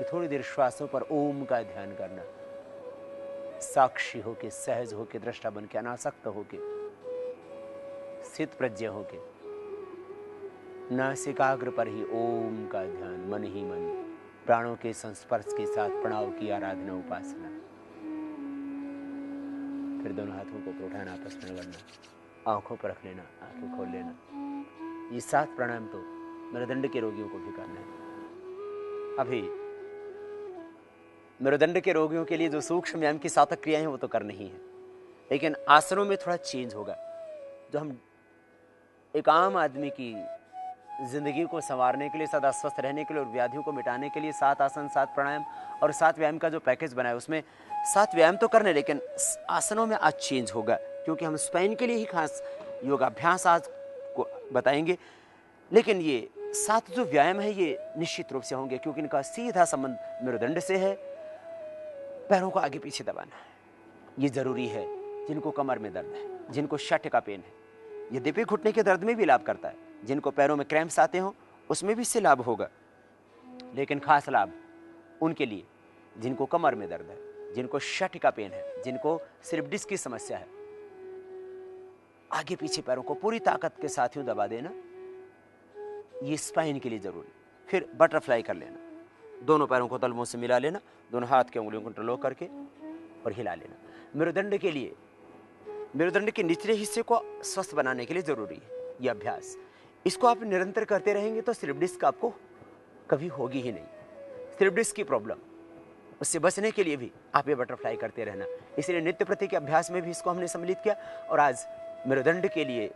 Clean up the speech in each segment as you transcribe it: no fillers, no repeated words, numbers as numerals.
फिर थोड़ी देर श्वासों पर ओम का ध्यान करना, साक्षी होके, सहज होके, दृष्टा बन के, अनासक्त होके, स्थित प्रज्ञ होके, नासिकाग्र पर ही ओम का ध्यान, मन ही मन, प्राणों के संस्पर्श के साथ प्रणव की आराधना, उपासना। फिर दोनों हाथों को उठाना, आपस में रगड़ना, आंखों पर रख लेना, आंखें खोल लेना। ये 7 प्राणायाम तो मेरुदंड के रोगियों को भी करना है। अभी मेरुदंड के रोगियों के लिए जो सूक्ष्म व्यायाम की साधक क्रियाएं हैं वो तो करनी ही है, लेकिन आसनों में थोड़ा चेंज होगा। जो हम एक आम आदमी की जिंदगी को संवारने के लिए, सदा स्वस्थ रहने के लिए और व्याधियों को मिटाने के लिए 7 आसन, 7 प्राणायाम और 7 व्यायाम का जो पैकेज बनाया, उसमें 7 व्यायाम तो करने, लेकिन आसनों में आज चेंज होगा, क्योंकि हम स्पाइन के लिए ही खास योगाभ्यास आज को बताएंगे। लेकिन ये 7 जो व्यायाम है ये निश्चित रूप से होंगे, क्योंकि इनका सीधा संबंध मेरुदंड से है। पैरों को आगे पीछे दबाना है, ये जरूरी है। जिनको कमर में दर्द है, जिनको शठ का पेन है, यद्यपि घुटने के दर्द में भी लाभ करता है, जिनको पैरों में क्रैम्प्स आते हो उसमें भी इससे लाभ होगा, लेकिन खास लाभ उनके लिए जिनको कमर में दर्द है, जिनको शठ का पेन है, जिनको स्लिप डिस्क की समस्या है। आगे पीछे पैरों को पूरी ताकत के साथ यूं दबा देना, ये स्पाइन के लिए जरूरी। फिर बटरफ्लाई कर लेना, दोनों पैरों को तलवों से मिला लेना, दोनों हाथ की उंगलियों को इंटरलॉक करके और हिला लेना। मेरुदंड के लिए, मेरुदंड के निचले हिस्से को स्वस्थ बनाने के लिए जरूरी है यह अभ्यास। इसको आप निरंतर करते रहेंगे तो स्लिप डिस्क आपको कभी होगी ही नहीं। स्लिप डिस्क की प्रॉब्लम, उससे बचने के लिए भी आप ये बटरफ्लाई करते रहना। इसलिए नित्य प्रति के अभ्यास में भी इसको हमने सम्मिलित किया, और आज मेरुदंड के लिए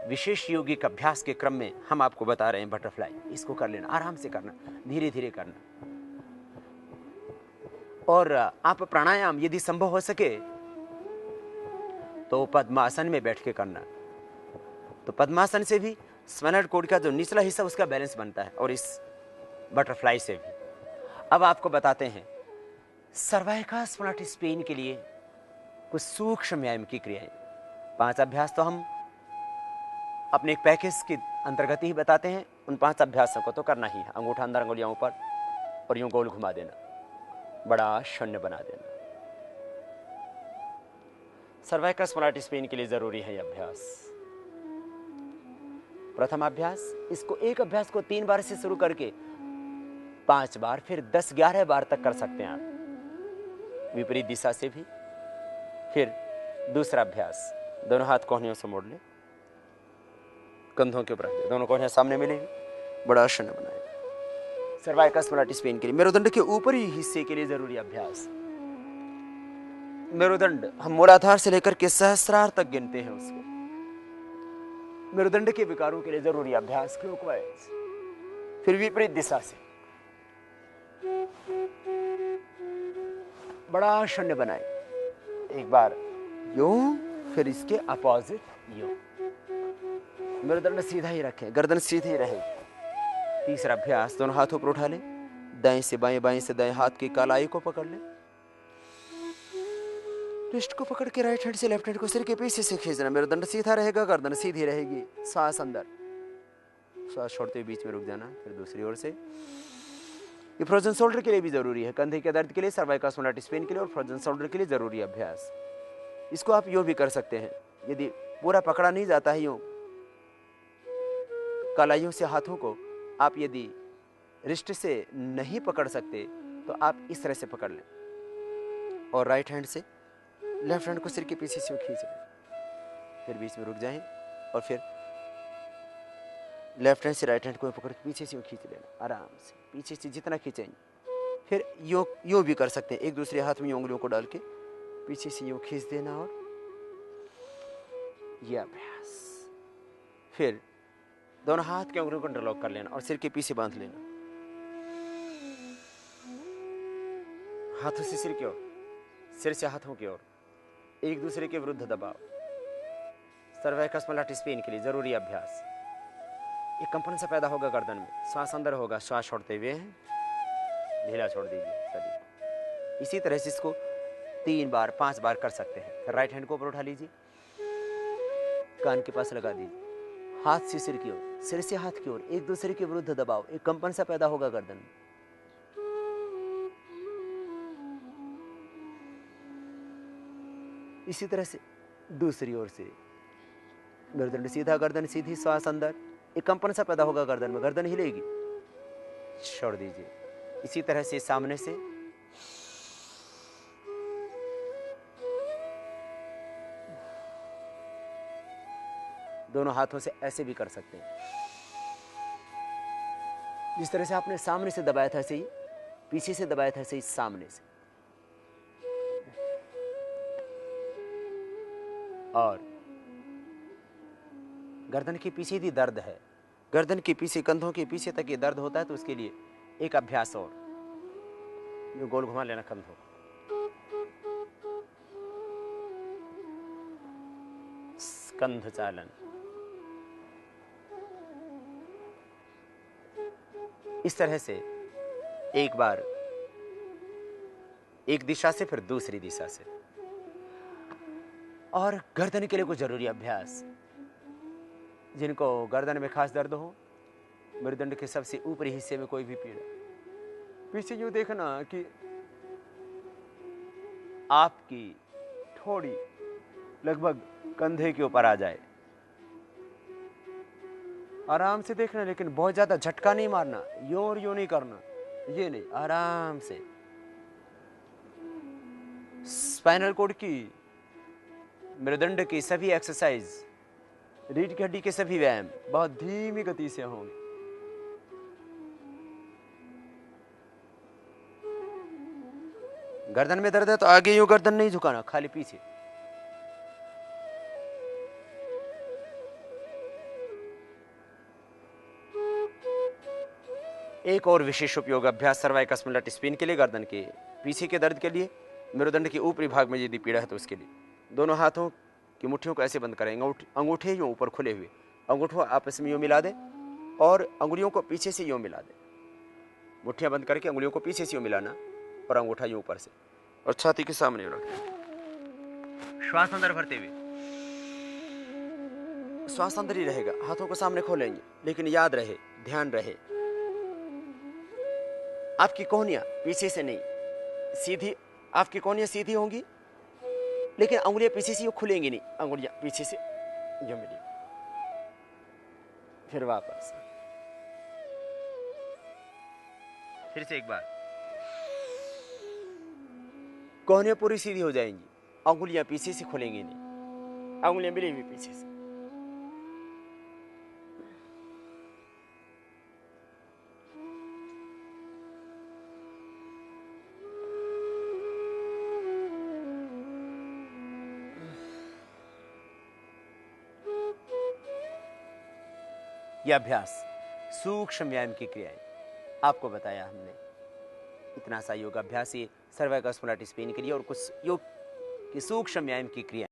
विशेष योगिक अभ्यास के क्रम में हम आपको बता रहे हैं बटरफ्लाई। इसको कर लेना, आराम से करना, धीरे धीरे करना। और आप प्राणायाम यदि संभव हो सके तो पद्मासन में बैठ के करना। तो पद्मासन से भी स्पाइनल कॉर्ड का जो निचला हिस्सा उसका बैलेंस बनता है, और इस बटरफ्लाई से भी। अब आपको बताते हैं सर्वाइकल स्पॉन्डिलोसिस पेन के लिए कुछ सूक्ष्म व्यायाम की क्रियाएं। 5 अभ्यास तो हम अपने एक पैकेज के अंतर्गत ही बताते हैं। उन 5 अभ्यासों को तो करना ही है। अंगूठा अंदर अंगुलियों पर और यूं गोल घुमा देना, बड़ा शून्य बना देना। सर्वाइकल स्पॉन्डिलोसिस पेन के लिए जरूरी है यह अभ्यास। प्रथम अभ्यास, इसको एक अभ्यास को 3 बार से शुरू करके 5 बार, फिर 10-11 बार तक कर सकते हैं आप, विपरीत दिशा से भी। फिर दूसरा अभ्यास, दोनों हाथ कोहनियों से मोड़ ले, कंधों के ऊपर रख दे, दोनों कोहनियां सामने मिलेगी, बड़ा शून्य बनाए। सर्वाइकल स्पॉन्डिलोसिस पेन के लिए मेरुदंड के ऊपरी हिस्से के लिए जरूरी अभ्यास। मेरुदंड हम मूलाधार से लेकर के सहस्रार तक गिनते हैं उसको। मेरुदंड के विकारों के लिए जरूरी अभ्यास क्लॉकवाइज, फिर विपरीत दिशा से बड़ा शून्य बनाए। एक बार यूं, फिर इसके अपोजिट यूं। मेरुदंड सीधा ही रखें, गर्दन सीधी रहे। तीसरा अभ्यास, दोनों हाथों पर उठा ले, दाएं से बाएं, बाएं से दाएं हाथ की कलाई को पकड़ ले, रिस्ट को पकड़ के राइट हैंड से लेफ्ट हैंड को सिर के पीछे से खींचना। मेरुदंड सीधा रहेगा, गर्दन सीधी रहेगी। सांस अंदर, सांस छोड़ते हुए बीच में रुक जाना। फिर दूसरी ओर से। ये फ्रोजन शोल्डर के लिए भी जरूरी है, कंधे के दर्द के लिए, सर्वाइकल स्पॉन्डिलोसिस पेन के लिए और फ्रोजन शोल्डर के लिए जरूरी अभ्यास। इसको आप यूं भी कर सकते हैं, यदि पूरा पकड़ा नहीं जाता है यूं कलाइयों से हाथों को, आप यदि रिस्ट से नहीं पकड़ सकते तो आप इस तरह से पकड़ लें और राइट हैंड से लेफ्ट हैंड को सिर के पीछे से खींच लें। फिर बीच में रुक जाएं और फिर लेफ्ट हैंड से राइट हैंड को पकड़ के पीछे से खींच लेना, आराम से पीछे से जितना खींचेंगे। फिर यूं भी कर सकते हैं, एक दूसरे हाथ में उंगलियों को डाल के पीछे से यूं खींच देना और यह अभ्यास। फिर दोनों हाथ के उंगलियों को इंटरलॉक कर लेना और सिर के पीछे बांध लेना। हाथों से सिर की ओर, सिर से हाथों की ओर, एक दूसरे के विरुद्ध दबाव। सर्वाइकल स्पॉन्डिलोसिस पेन के लिए जरूरी अभ्यास। एक कंपन सा पैदा होगा गर्दन में, श्वास अंदर होगा, श्वास छोड़ते हुए ढीला छोड़ दीजिए शरीर। इसी तरह से इसको 3 बार 5 बार कर सकते हैं। फिर राइट हैंड को ऊपर उठा लीजिए, कान के पास लगा दीजिए, हाथ से सिर की ओर, सिर से हाथ की ओर, एक दूसरे के विरुद्ध दबाव। एक कंपन सा पैदा होगा गर्दन में। इसी तरह से दूसरी ओर से मेरुदंड सीधा, गर्दन सीधी, श्वास अंदर, एक कंपन सा पैदा होगा गर्दन में, गर्दन हिलेगी, छोड़ दीजिए। इसी तरह से सामने से दोनों हाथों से ऐसे भी कर सकते हैं। जिस तरह से आपने सामने से दबाया था ऐसे ही पीछे से दबाया था, ऐसे ही सामने से। और गर्दन के पीछे यदि दर्द है, गर्दन के पीछे, कंधों के पीछे तक ये दर्द होता है, तो उसके लिए एक अभ्यास और, जो गोल घुमा लेना कंधों, कंध चालन। इस तरह से एक बार एक दिशा से, फिर दूसरी दिशा से। और गर्दन के लिए कुछ जरूरी अभ्यास, जिनको गर्दन में खास दर्द हो, मेरुदंड के सबसे ऊपरी हिस्से में कोई भी पीड़ा, पीछे यूं देखना कि आपकी ठोड़ी लगभग कंधे के ऊपर आ जाए। आराम से देखना, लेकिन बहुत ज्यादा झटका नहीं मारना, यूं और यूं नहीं करना, ये नहीं, आराम से। स्पाइनल कोड की, मेरुदंड की सभी एक्सरसाइज, रीढ़ की हड्डी के सभी व्यायाम बहुत धीमी गति से होंगे। गर्दन में दर्द है तो आगे यूं गर्दन नहीं झुकाना, खाली पीछे। एक और विशेष उपयोग अभ्यास सर्वाइकस मिलट स्पिन के लिए, गर्दन के पीछे के दर्द के लिए, मेरुदंड के ऊपरी भाग में यदि पीड़ा है तो उसके लिए। दोनों हाथों की मुट्ठियों को ऐसे बंद करें, अंगूठे यूं ऊपर खुले हुए, अंगूठों आपस में यूं मिला दें और अंगुलियों को पीछे से यूं मिला दें। मुट्ठियां बंद करके अंगुलियों को पीछे से यूं मिलाना और अंगूठा यूं ऊपर से, और छाती के सामने रखें। श्वास अंदर भरते हुए, श्वास अंदर ही रहेगा, हाथों को सामने खोलेंगे, लेकिन याद रहे, ध्यान रहे, आपकी कोहनियां पीछे से नहीं, सीधी, आपकी कोहनियां सीधी होंगी, लेकिन अंगुलियां पीछे से यूं खुलेंगी नहीं, अंगुलियां पीछे से यूं मिलेंगी। फिर वापस, फिर से एक बार, कोहनियां पूरी सीधी हो जाएंगी, अंगुलियां पीछे से खुलेंगी नहीं, अंगुलियां मिली हुई पीछे से। यह अभ्यास सूक्ष्म व्यायाम की क्रियाएं आपको बताया हमने। इतना सा योग अभ्यास, ये सर्वाइकल स्पॉन्डिलाइटिस पेन के लिए, और कुछ योग की सूक्ष्म व्यायाम की क्रिया।